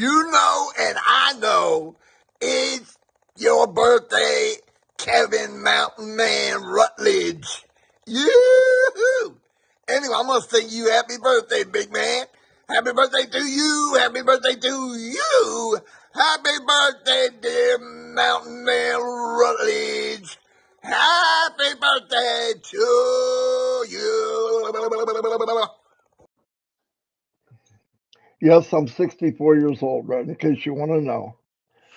you know and I know it's your birthday, Kevin Mountain Man Rutledge. Yoo-hoo! Anyway, I'm going to sing you happy birthday, big man. Happy birthday to you. Happy birthday to you. Happy birthday, dear Mountain Man Rutledge. Happy birthday to you. Yes, I'm 64 years old, right? In case you want to know.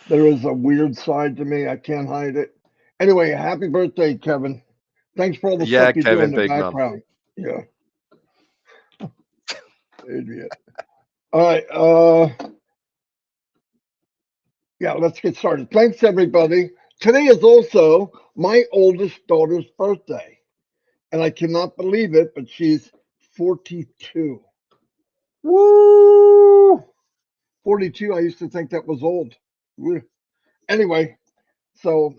There is a weird side to me. I can't hide it. Anyway, happy birthday, Kevin. Thanks for all the Yeah, stuff you do Kevin, in the big man. background. Yeah, idiot. All right. Yeah, let's get started. Thanks, everybody. Today is also my oldest daughter's birthday. And I cannot believe it, but she's 42. Woo! 42. I used to think that was old. Woo. Anyway, so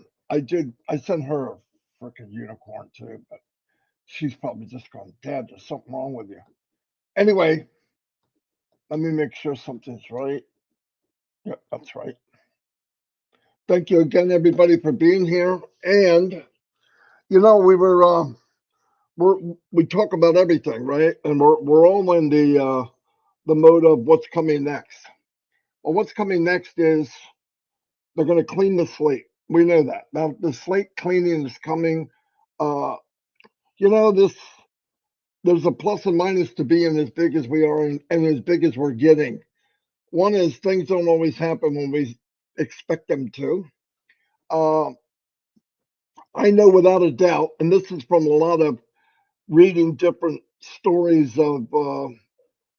I sent her a freaking unicorn too, but she's probably just going, Dad, there's something wrong with you. Anyway, let me make sure something's right. Yep, that's right. Thank you again, everybody, for being here. And we talk about everything, right? And we're all in the mode of what's coming next. Well, what's coming next is they're going to clean the slate. We know that. Now, the slate cleaning is coming. Uh, this there's a plus and minus to being as big as we are and as big as we're getting. One is things don't always happen when we expect them to. Uh, I know without a doubt, and this is from a lot of reading different stories of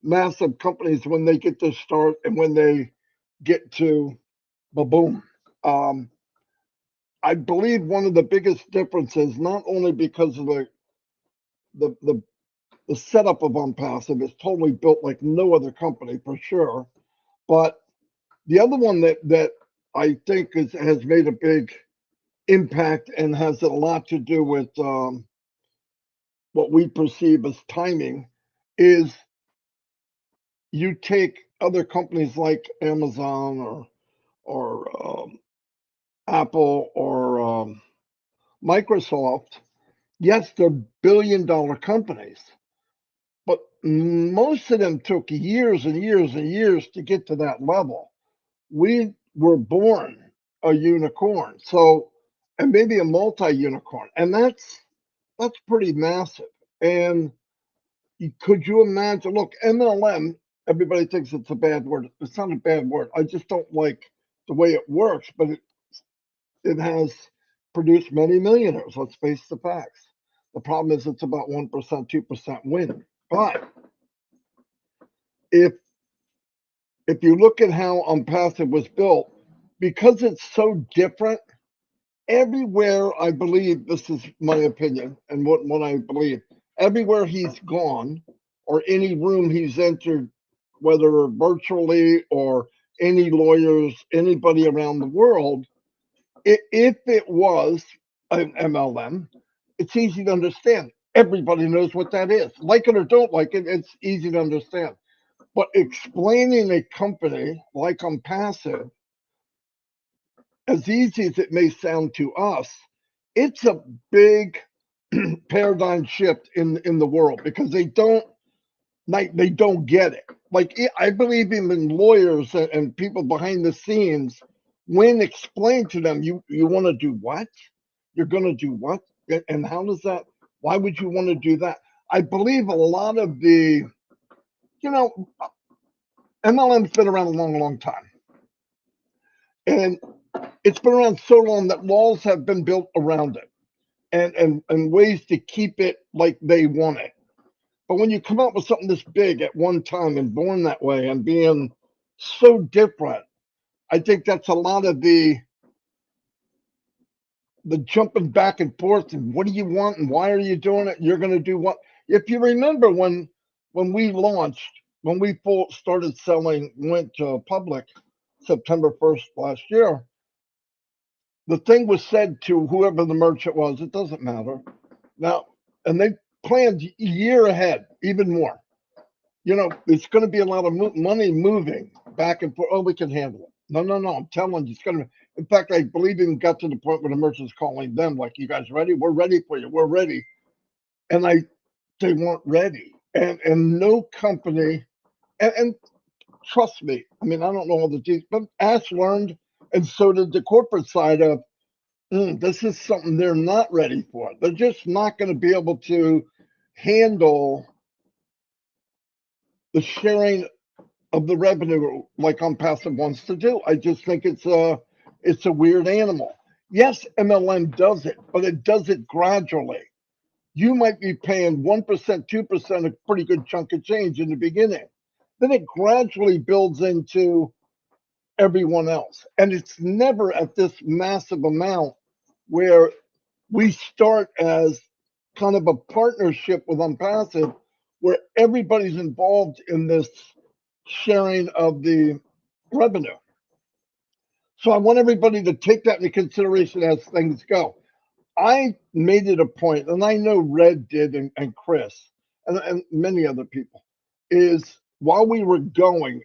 massive companies when they get to start and when they get to boom. I believe one of the biggest differences, not only because of the the, the setup of Onpassive is totally built like no other company for sure, but the other one that I think has made a big impact and has a lot to do with what we perceive as timing is you take other companies like Amazon or Apple or Microsoft. Yes, they're billion-dollar companies, but most of them took years and years and years to get to that level. We were born a unicorn, so and maybe a multi-unicorn, and that's pretty massive. And could you imagine? Look, MLM. Everybody thinks it's a bad word. It's not a bad word. I just don't like the way it works, but it has produced many millionaires. Let's face the facts. The problem is it's about 1%, 2% win. But if if you look at how Onpassive was built, because it's so different, everywhere I believe, this is my opinion and what I believe, everywhere he's gone or any room he's entered, whether virtually or any lawyers, anybody around the world, if it was an MLM, it's easy to understand. Everybody knows what that is. Like it or don't like it, it's easy to understand. But explaining a company like Onpassive, as easy as it may sound to us, it's a big paradigm shift in the world because they don't get it. Like I believe even lawyers and people behind the scenes, when explained to them, you want to do what? You're going to do what? And how does that? Why would you want to do that? I believe a lot of the, you know, MLM's been around a long, long time, and it's been around so long that laws have been built around it, and ways to keep it like they want it. But when you come up with something this big at one time and born that way and being so different, I think that's a lot of the jumping back and forth and what do you want and why are you doing it? You're going to do what? If you remember when we launched, when we started selling, went public September 1st last year, the thing was said to whoever the merchant was, it doesn't matter. Now, and they planned a year ahead, even more. It's going to be a lot of money moving back and forth. Oh, we can handle it. No, no, no. I'm telling you, it's going to. In fact, I believe it got to the point where the merchant's calling them, like, "You guys ready? We're ready for you. We're ready." And they weren't ready. And no company, and trust me, I mean, I don't know all the details, but Ash learned, and so did the corporate side of, this is something they're not ready for. They're just not going to be able to handle the sharing of the revenue like Onpassive wants to do. I just think it's a weird animal. Yes, MLM does it, but it does it gradually. You might be paying 1%, 2%, a pretty good chunk of change in the beginning. Then it gradually builds into everyone else. And it's never at this massive amount where we start as kind of a partnership with Onpassive where everybody's involved in this sharing of the revenue. So I want everybody to take that into consideration as things go. I made it a point, and I know Red did, and Chris, and many other people, is while we were going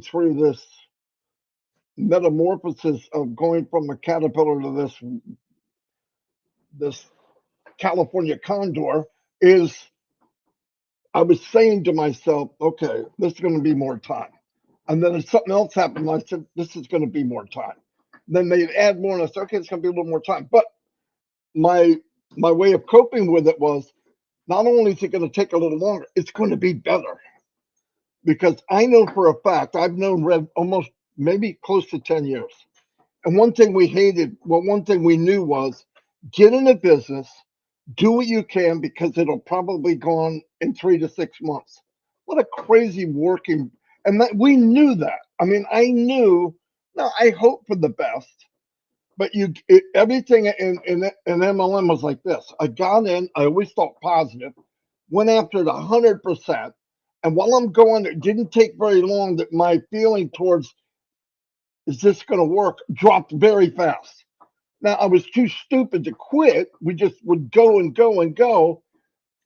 through this metamorphosis of going from a caterpillar to this California condor, is I was saying to myself, okay, this is going to be more time. And then if something else happened, I said, this is going to be more time. Then they'd add more, and I said, okay, it's going to be a little more time. But my way of coping with it was not only is it going to take a little longer, it's going to be better. Because I know for a fact, I've known Red almost maybe close to 10 years. And one thing we hated, well, one thing we knew was get in a business, do what you can because it'll probably go on in 3 to 6 months. What a crazy working, and that we knew that. I mean, I knew. Now I hope for the best, but everything in MLM was like this. I got in. I always thought positive, went after it 100%, and while I'm going, it didn't take very long that my feeling towards is this going to work dropped very fast. Now, I was too stupid to quit. We just would go and go and go.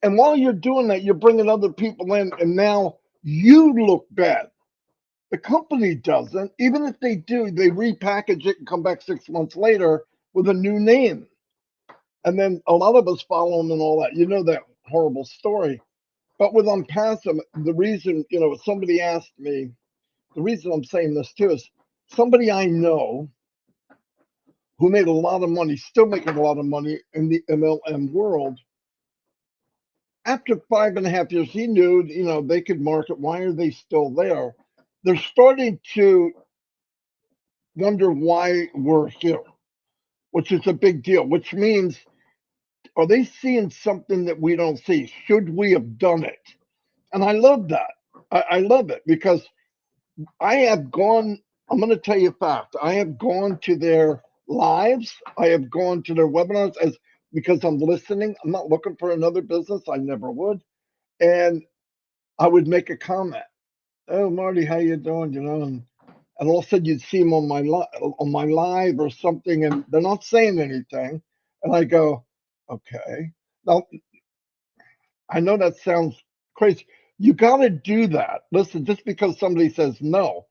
And while you're doing that, you're bringing other people in, and now you look bad. The company doesn't. Even if they do, they repackage it and come back 6 months later with a new name. And then a lot of us follow them and all that. You know that horrible story. But with Onpassive, the reason, somebody asked me, the reason I'm saying this too is somebody I know who made a lot of money, still making a lot of money in the MLM world. After 5.5 years, he knew, they could market. Why are they still there? They're starting to wonder why we're here, which is a big deal, which means, are they seeing something that we don't see? Should we have done it? And I love that. I love it because I have gone, I'm going to tell you a fact. I have gone to their lives. I have gone to their webinars because I'm listening. I'm not looking for another business. I never would. And I would make a comment. Oh, Marty, how you doing? And all of a sudden you'd see them on my live or something, and they're not saying anything. And I go, okay. Now, I know that sounds crazy. You got to do that. Listen, just because somebody says no.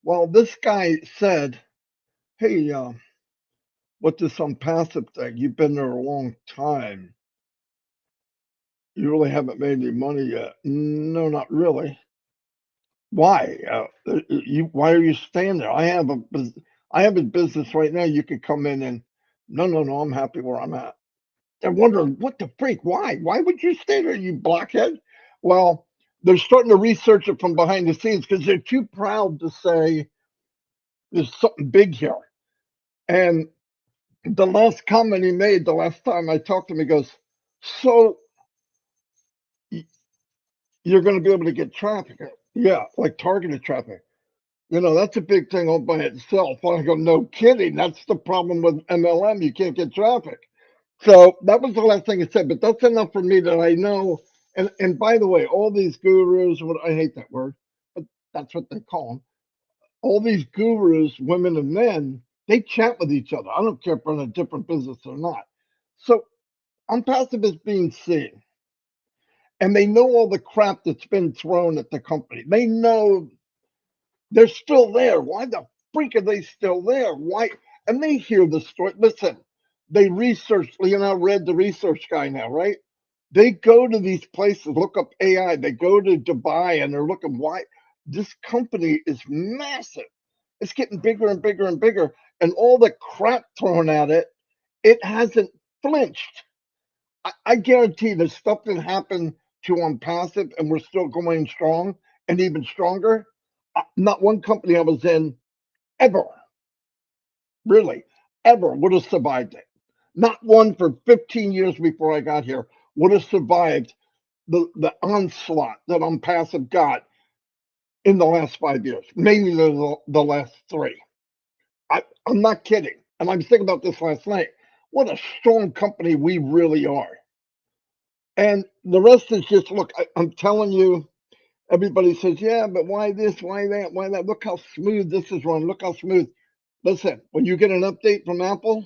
Well, this guy said, hey, what this Onpassive thing? You've been there a long time. You really haven't made any money yet. No, not really. Why? Why are you staying there? I have a business right now. You could come in and no, no, no. I'm happy where I'm at. They're wondering what the freak? Why? Why would you stay there, you blockhead? Well, they're starting to research it from behind the scenes because they're too proud to say there's something big here. And the last comment he made the last time I talked to him, he goes, so you're going to be able to get traffic? Yeah, like targeted traffic. That's a big thing all by itself. I go, no kidding. That's the problem with MLM. You can't get traffic. So that was the last thing he said, but that's enough for me that I know. And by the way, all these gurus, I hate that word, but that's what they call them. All these gurus, women and men, they chat with each other. I don't care if they're in a different business or not. So Onpassive is being seen. and they know all the crap that's been thrown at the company. They know they're still there. Why the freak are they still there? Why? And they hear the story. Listen, they research. You know, I read the research guy now, right? They go to these places, look up AI. They go to Dubai and they're looking why this company is massive. It's getting bigger and bigger and bigger, and all the crap thrown at it, it hasn't flinched. I guarantee there's stuff that happened to Onpassive, and we're still going strong and even stronger. Not one company I was in ever, really, ever would have survived it. Not one for 15 years before I got here would have survived the onslaught that Onpassive got in the last 5 years, maybe the last three. I'm not kidding. And I was thinking about this last night. What a strong company we really are. And the rest is just look, I'm telling you, everybody says, yeah, but why this, why that, why that? Look how smooth this is running. Look how smooth. Listen, when you get an update from Apple,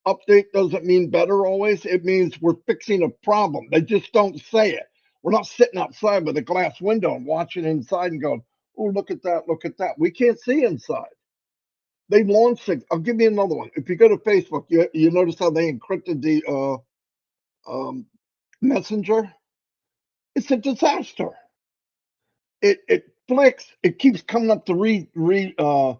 update doesn't mean better always. It means we're fixing a problem. They just don't say it. We're not sitting outside with a glass window and watching inside and going, oh, look at that, look at that. We can't see inside. They launched it. I'll give you another one. If you go to Facebook, you notice how they encrypted the Messenger? It's a disaster. It flicks. It keeps coming up to re-download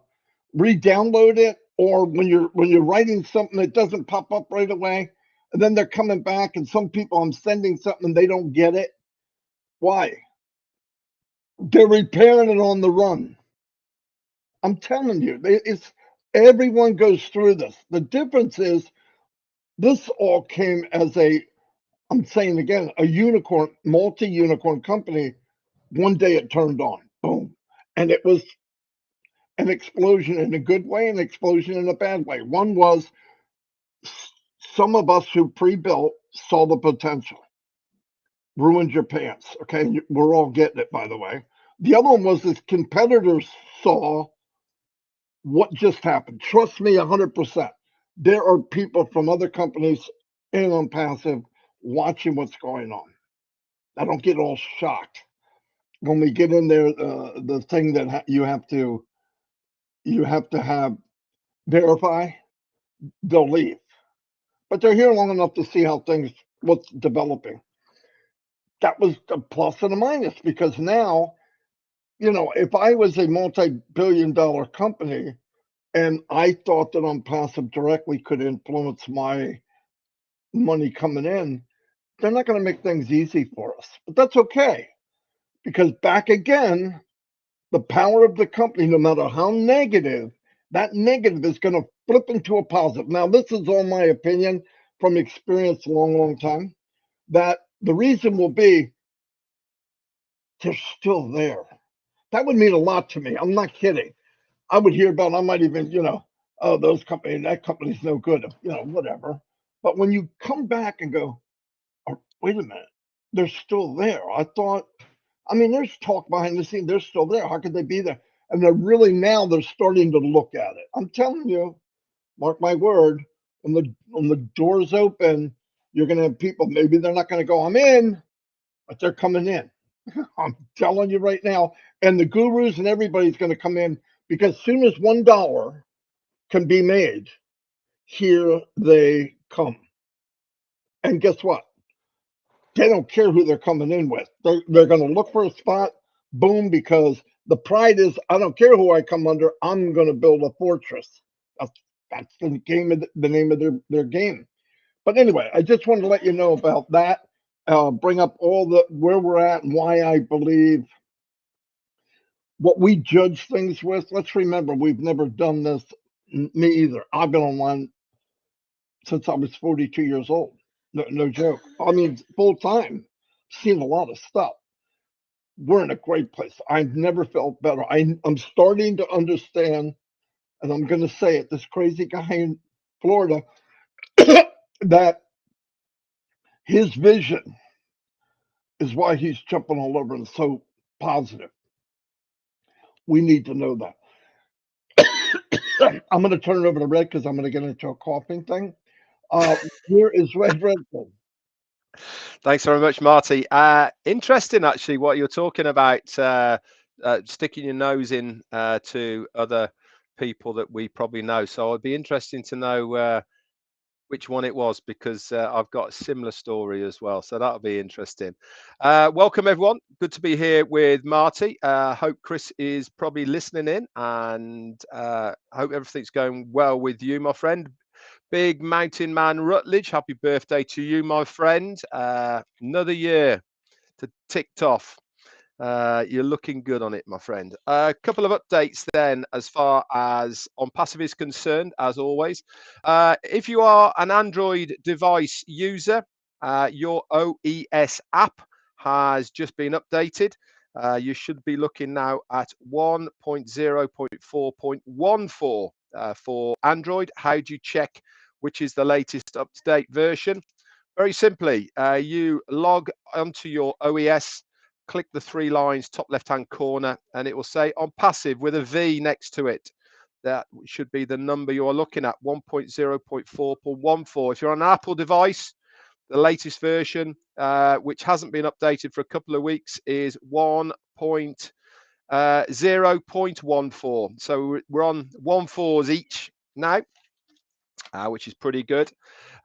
it, or when you're writing something, it doesn't pop up right away, and then they're coming back. And some people, I'm sending something and they don't get it. Why? They're repairing it on the run. I'm telling you, it's everyone goes through this. The difference is this all came as I'm saying again, a unicorn, multi-unicorn company. One day it turned on, boom, and it was an explosion in a good way, an explosion in a bad way. One was some of us who pre-built saw the potential, ruined your pants. Okay, we're all getting it, by the way. The other one was his competitors saw what just happened. Trust me, 100%. There are people from other companies in Onpassive watching what's going on. I don't get all shocked when we get in there. The thing that you have to have verify. They'll leave, but they're here long enough to see how things what's developing. That was a plus and a minus because now if I was a multi-billion-dollar company and I thought that Onpassive directly could influence my money coming in, they're not going to make things easy for us. But that's okay because back again, the power of the company, no matter how negative, that negative is going to flip into a positive. Now, this is all my opinion from experience a long, long time, that the reason will be they're still there. That would mean a lot to me. I'm not kidding. I would hear about, I might even, oh, those company, that company's no good, whatever. But when you come back and go, oh, wait a minute, they're still there. There's talk behind the scene. They're still there. How could they be there? And they're starting to look at it. I'm telling you, mark my word, when the doors open, you're going to have people. Maybe they're not going to go, I'm in, but they're coming in. I'm telling you right now. And the gurus and everybody's going to come in because as soon as $1 can be made, here they come. And guess what? They don't care who they're coming in with. They're going to look for a spot, boom, because the pride is I don't care who I come under. I'm going to build a fortress. That's, that's the name of their game. But anyway, I just wanted to let you know about that. Bring up all the where we're at and why I believe what we judge things with. Let's remember we've never done this. Me either. I've been online since I was 42 years old. No joke. Full time. Seen a lot of stuff. We're in a great place. I've never felt better. I'm starting to understand, and I'm going to say it. This crazy guy in Florida, that his vision is why he's jumping all over and so positive. We need to know that. I'm going to turn it over to Red because I'm going to get into a coughing thing. Here is Red Redford. Thanks very much, Marty. Interesting, actually, what you're talking about, sticking your nose in to other people that we probably know. So it'd be interesting to know which one it was, because I've got a similar story as well. So that'll be interesting. Welcome, everyone. Good to be here with Marty. Hope Chris is probably listening in, and hope everything's going well with you, my friend. Big Mountain Man Rutledge, happy birthday to you, my friend. Another year to ticked off. You're looking good on it, my friend. A couple of updates then as far as Onpassive is concerned, as always. If you are an Android device user, your OES app has just been updated. You should be looking now at 1.0.4.14 for Android. How do you check which is the latest up-to-date version? Very simply, you log onto your OES, click the three lines top left-hand corner, and it will say Onpassive with a V next to it. That should be the number you are looking at, 1.0.4.14. If you're on an Apple device, the latest version, which hasn't been updated for a couple of weeks, is 1.0.14. So we're on 1.4s each now, which is pretty good.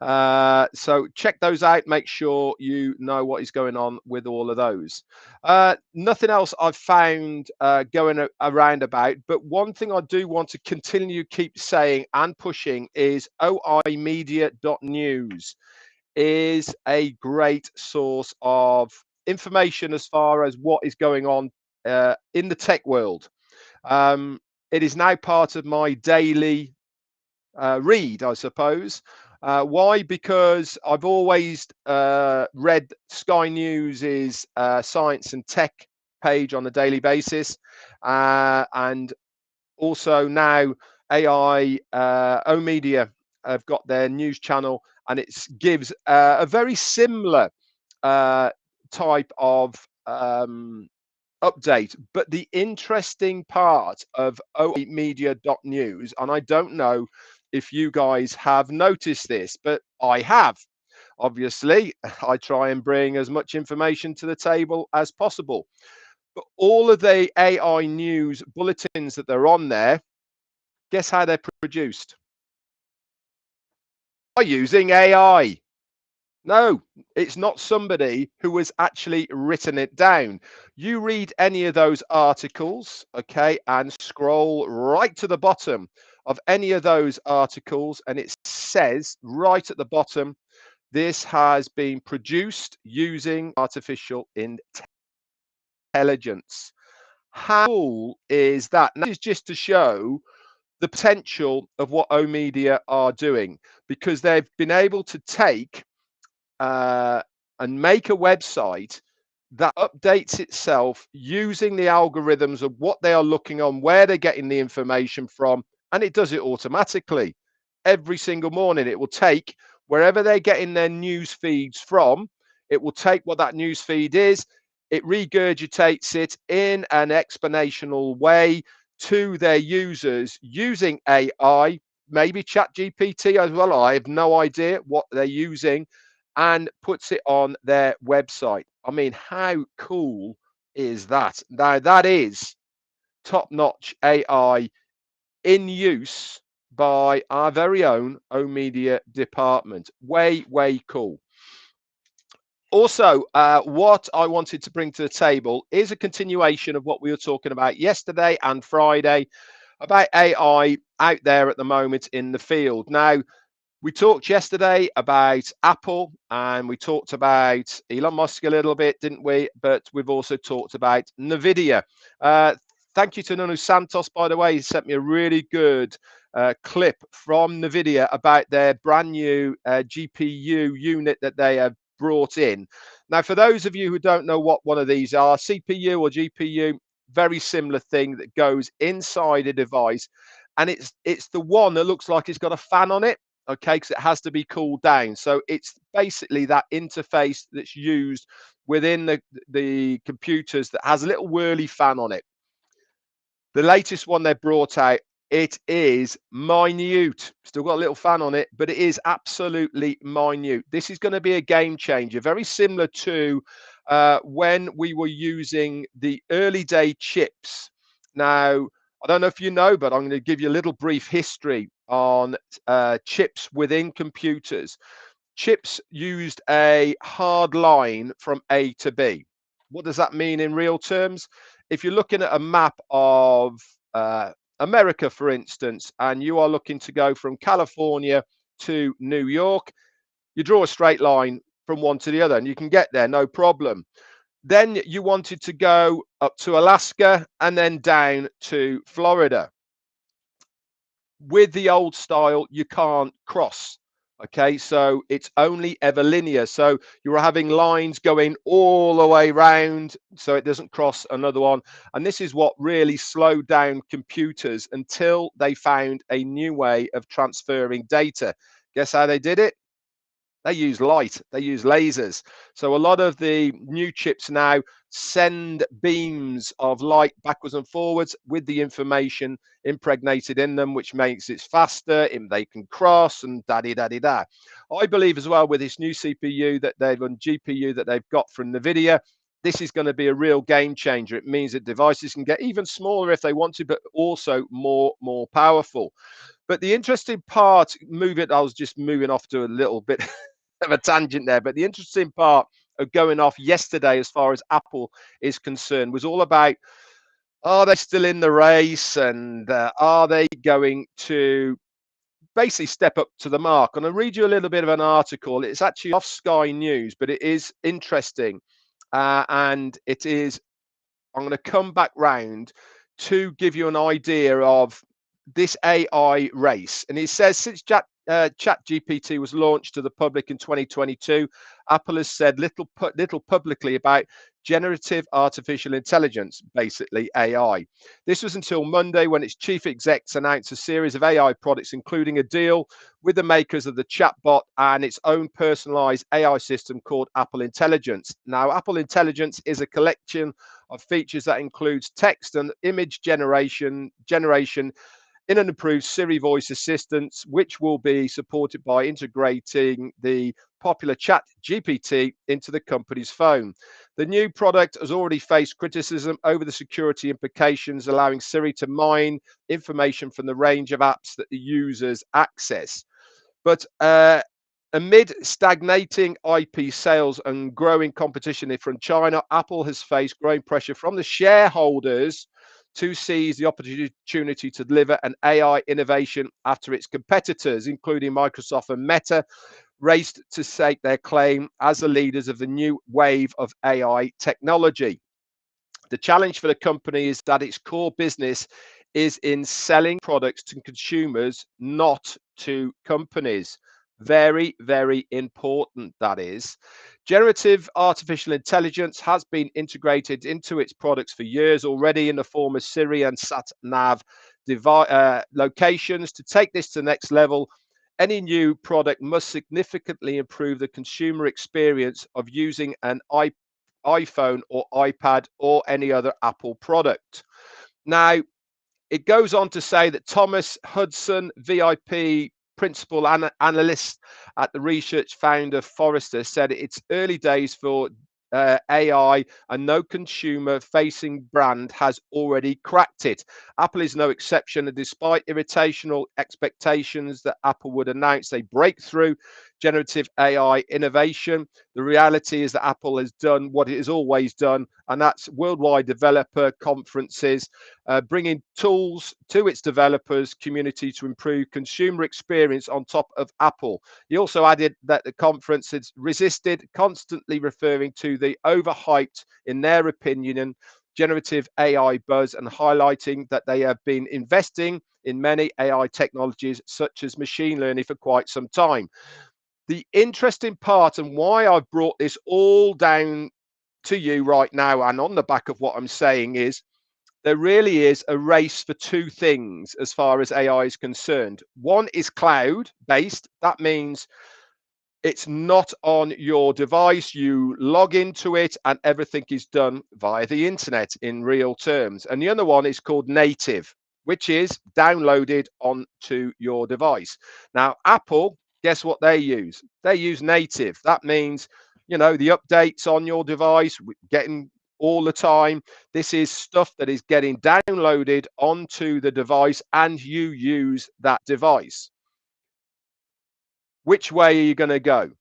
So check those out. Make sure you know what is going on with all of those. Nothing else I've found going around about, but one thing I do want to continue keep saying and pushing is oimedia.news is a great source of information as far as what is going on in the tech world. It is now part of my daily read, I suppose. Why? Because I've always read Sky News's science and tech page on a daily basis, and also now AI Omedia have got their news channel, and it gives a very similar type of update. But the interesting part of omedia.news, and I don't know if you guys have noticed this, but I have. Obviously, I try and bring as much information to the table as possible. But all of the AI news bulletins that they're on there, guess how they're produced? By using AI. No, it's not somebody who has actually written it down. You read any of those articles, okay, and scroll right to the bottom of any of those articles, and it says right at the bottom, this has been produced using artificial intelligence. How cool is that? And that is just to show the potential of what oMedia are doing, because they've been able to take and make a website that updates itself using the algorithms of what they are looking on, where they're getting the information from, and it does it automatically. Every single morning, it will take wherever they're getting their news feeds from, it will take what that news feed is, it regurgitates it in an exponential way to their users using AI, maybe ChatGPT as well. I have no idea what they're using, and puts it on their website. I mean, how cool is that? Now, that is top-notch AI in use by our very own oMedia department. Way, way cool. Also, what I wanted to bring to the table is a continuation of what we were talking about yesterday and Friday about AI out there at the moment in the field. Now, we talked yesterday about Apple, and we talked about Elon Musk a little bit, didn't we? But we've also talked about NVIDIA. Thank you to Nuno Santos, by the way. He sent me a really good clip from NVIDIA about their brand new GPU unit that they have brought in. Now, for those of you who don't know what one of these are, CPU or GPU, very similar thing that goes inside a device, and it's the one that looks like it's got a fan on it. Okay, because it has to be cooled down. So it's basically that interface that's used within the computers that has a little whirly fan on it. The latest one they brought out it is minute. Still got a little fan on it, but it is absolutely minute. This is going to be a game changer, very similar to when we were using the early day chips. Now, I don't know if you know, but I'm going to give you a little brief history on chips within computers. Chips used a hard line from A to B. What does that mean in real terms? If you're looking at a map of America, for instance, and you are looking to go from California to New York, you draw a straight line from one to the other and you can get there, no problem. Then you wanted to go up to Alaska and then down to Florida. With the old style, you can't cross. Okay, so it's only ever linear. So you're having lines going all the way round so it doesn't cross another one. And this is what really slowed down computers until they found a new way of transferring data. Guess how they did it? They use light, they use lasers. So a lot of the new chips now send beams of light backwards and forwards with the information impregnated in them, which makes it faster, and they can cross and da-di-da-di-da. I believe as well with this new CPU that they've on GPU that they've got from NVIDIA, this is going to be a real game changer. It means that devices can get even smaller if they want to, but also more powerful. But the interesting part, I was just moving off to a little bit of a tangent there, but the interesting part of going off yesterday as far as Apple is concerned was all about, are they still in the race, and are they going to basically step up to the mark? And I'll read you a little bit of an article. It's actually off Sky News, but it is interesting. And it is, I'm going to come back round to give you an idea of this AI race. And it says, since ChatGPT was launched to the public in 2022, Apple has said little publicly about generative artificial intelligence, basically AI. This was until Monday when its chief execs announced a series of AI products, including a deal with the makers of the chatbot and its own personalized AI system called Apple Intelligence. Now, Apple Intelligence is a collection of features that includes text and image generation in an improved Siri voice assistant, which will be supported by integrating the popular ChatGPT into the company's phone. The new product has already faced criticism over the security implications, allowing Siri to mine information from the range of apps that the users access. But amid stagnating IP sales and growing competition from China, Apple has faced growing pressure from the shareholders to seize the opportunity to deliver an AI innovation after its competitors, including Microsoft and Meta, raced to stake their claim as the leaders of the new wave of AI technology. The challenge for the company is that its core business is in selling products to consumers, not to companies. Very, very important, that is. Generative artificial intelligence has been integrated into its products for years already in the form of Siri and sat-nav locations. To take this to the next level, any new product must significantly improve the consumer experience of using an iPhone or iPad or any other Apple product. Now, it goes on to say that Thomas Hudson, VIP principal analyst at the research founder Forrester, said it's early days for AI and no consumer-facing brand has already cracked it. Apple is no exception, and despite irritational expectations that Apple would announce a breakthrough generative AI innovation, the reality is that Apple has done what it has always done, and that's worldwide developer conferences, bringing tools to its developers community to improve consumer experience on top of Apple. He also added that the conference has resisted constantly referring to the overhyped, in their opinion, generative AI buzz, and highlighting that they have been investing in many AI technologies such as machine learning for quite some time. The interesting part, and why I've brought this all down to you right now and on the back of what I'm saying, is there really is a race for two things as far as AI is concerned. One is cloud based. That means it's not on your device. You log into it and everything is done via the internet in real terms. And the other one is called native, which is downloaded onto your device. Now, Apple, guess what they use? They use native. That means, you know, the updates on your device, getting all the time. This is stuff that is getting downloaded onto the device and you use that device. Which way are you going to go?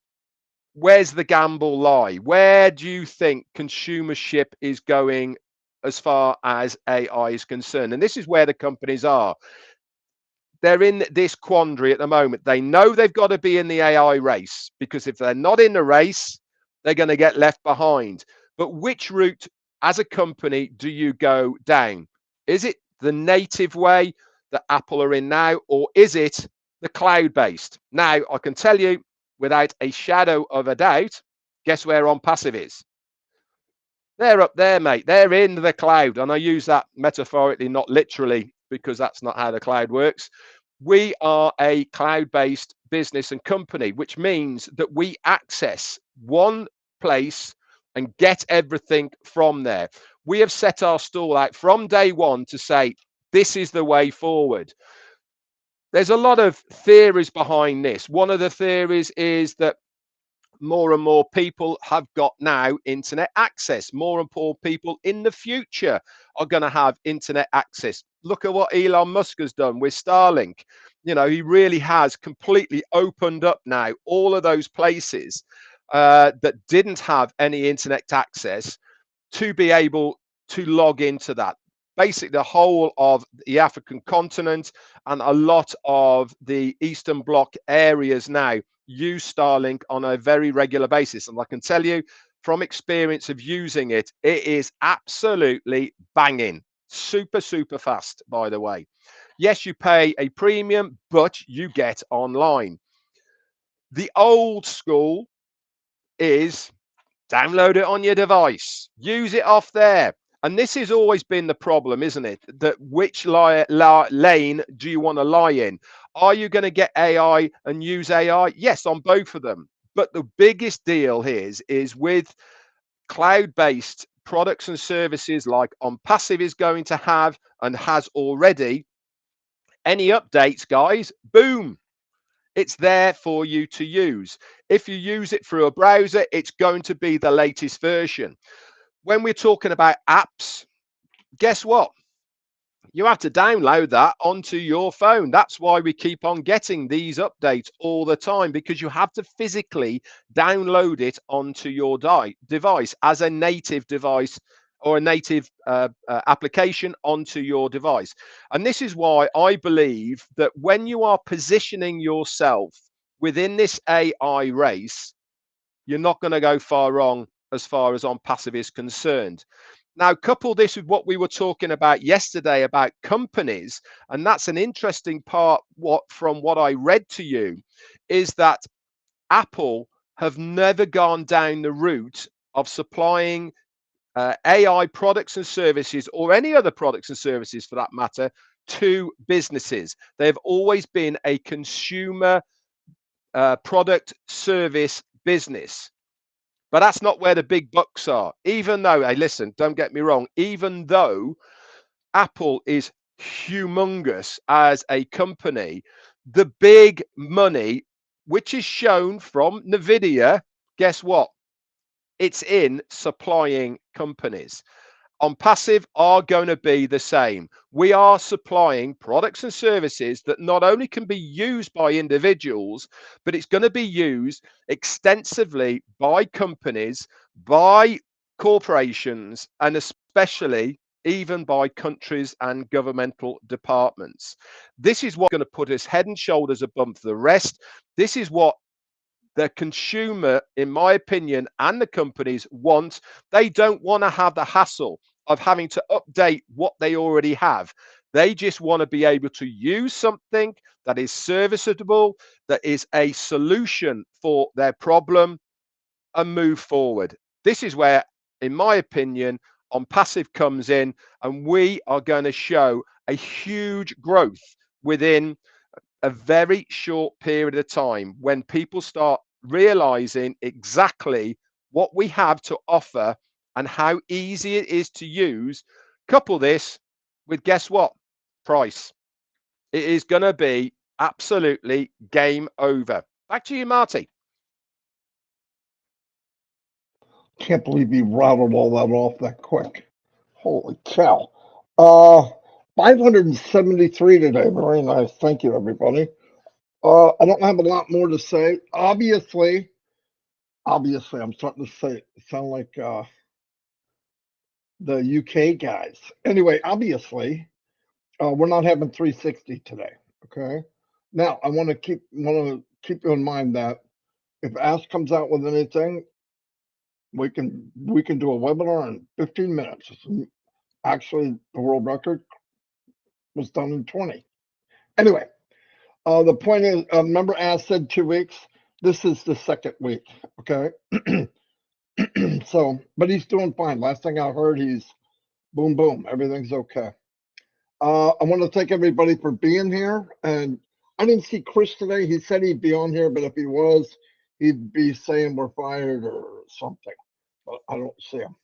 Where's the gamble lie? Where do you think consumership is going as far as AI is concerned? And this is where the companies are. They're in this quandary at the moment. They know they've got to be in the AI race, because if they're not in the race, they're going to get left behind. But which route as a company do you go down? Is it the native way that Apple are in now, or is it the cloud-based? Now, I can tell you without a shadow of a doubt, guess where Onpassive is? They're up there, mate. They're in the cloud. And I use that metaphorically, not literally, because that's not how the cloud works. We are a cloud-based business and company, which means that we access one place and get everything from there. We have set our stall out from day one to say, this is the way forward. There's a lot of theories behind this. One of the theories is that more and more people have got now internet access. More and more people in the future are going to have internet access. Look at what Elon Musk has done with Starlink. You know, he really has completely opened up now all of those places that didn't have any internet access to be able to log into that. Basically, the whole of the African continent and a lot of the Eastern Bloc areas now use Starlink on a very regular basis. And I can tell you from experience of using it, it is absolutely banging. Super, super fast, by the way. Yes, you pay a premium, but you get online. The old school is download it on your device, use it off there. And this has always been the problem, isn't it? That which lane do you want to lie in? Are you going to get AI and use AI? Yes, on both of them. But the biggest deal here is with cloud-based products and services like Onpassive is going to have and has already. Any updates, guys? Boom. It's there for you to use. If you use it through a browser, it's going to be the latest version. When we're talking about apps, guess what? You have to download that onto your phone. That's why we keep on getting these updates all the time, because you have to physically download it onto your device as a native device or a native application onto your device. And this is why I believe that when you are positioning yourself within this AI race, you're not going to go far wrong as far as Onpassive is concerned. Now, couple this with what we were talking about yesterday about companies, and that's an interesting part from what I read to you, is that Apple have never gone down the route of supplying AI products and services, or any other products and services for that matter, to businesses. They've always been a consumer product service business. But that's not where the big bucks are. Even though, hey, listen, don't get me wrong, even though Apple is humongous as a company, the big money, which is shown from NVIDIA, guess what? It's in supplying companies. Onpassive are going to be the same. We are supplying products and services that not only can be used by individuals, but it's going to be used extensively by companies, by corporations, and especially even by countries and governmental departments. This is what's going to put us head and shoulders above the rest. This is what the consumer, in my opinion, and the companies want. They don't want to have the hassle of having to update what they already have. They just want to be able to use something that is serviceable, that is a solution for their problem, and move forward. This is where, in my opinion, Onpassive comes in, and we are going to show a huge growth within a very short period of time when people start realizing exactly what we have to offer and how easy it is to use. Couple this with, guess what? price. It is going to be absolutely game over. Back to you, Marty. Can't believe you rattled all that off that quick. Holy cow. 573 today. Very nice. Thank you, everybody. I don't have a lot more to say. Obviously, I'm starting to sound like the UK guys. Anyway, obviously, we're not having 360 today. Okay. Now, I want to keep you in mind that if Ask comes out with anything, we can do a webinar in 15 minutes. Actually, the world record was done in 20. Anyway, the point is, remember Ask said 2 weeks. This is the second week. Okay. So, but he's doing fine. Last thing I heard, he's boom, boom. Everything's okay. I want to thank everybody for being here. And I didn't see Chris today. He said he'd be on here, but if he was, he'd be saying we're fired or something. But I don't see him.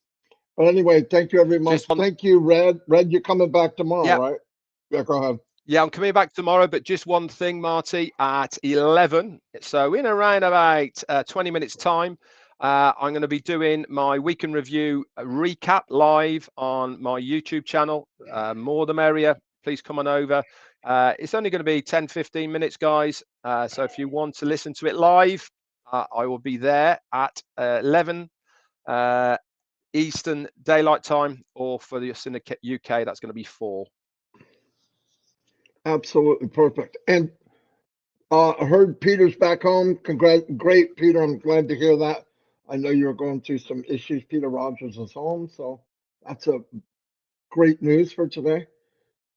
But anyway, thank you very much. Thank you, Red. Red, you're coming back tomorrow, right? Yeah, go ahead. Yeah, I'm coming back tomorrow, but just one thing, Marty, at 11. So in around about 20 minutes time, I'm going to be doing my week in review recap live on my YouTube channel. More the merrier. Please come on over. It's only going to be 10, 15 minutes, guys. So if you want to listen to it live, I will be there at 11 Eastern Daylight Time, or for the in the UK, that's going to be 4. Absolutely perfect. And I heard Peter's back home. Great, Peter. I'm glad to hear that. I know you're going through some issues. Peter Rogers is home, so that's a great news for today.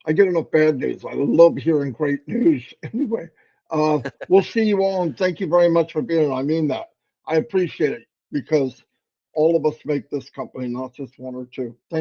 I get enough bad news. I love hearing great news. Anyway, we'll see you all, and thank you very much for being here. I mean that. I appreciate it because all of us make this company, not just one or two. Thank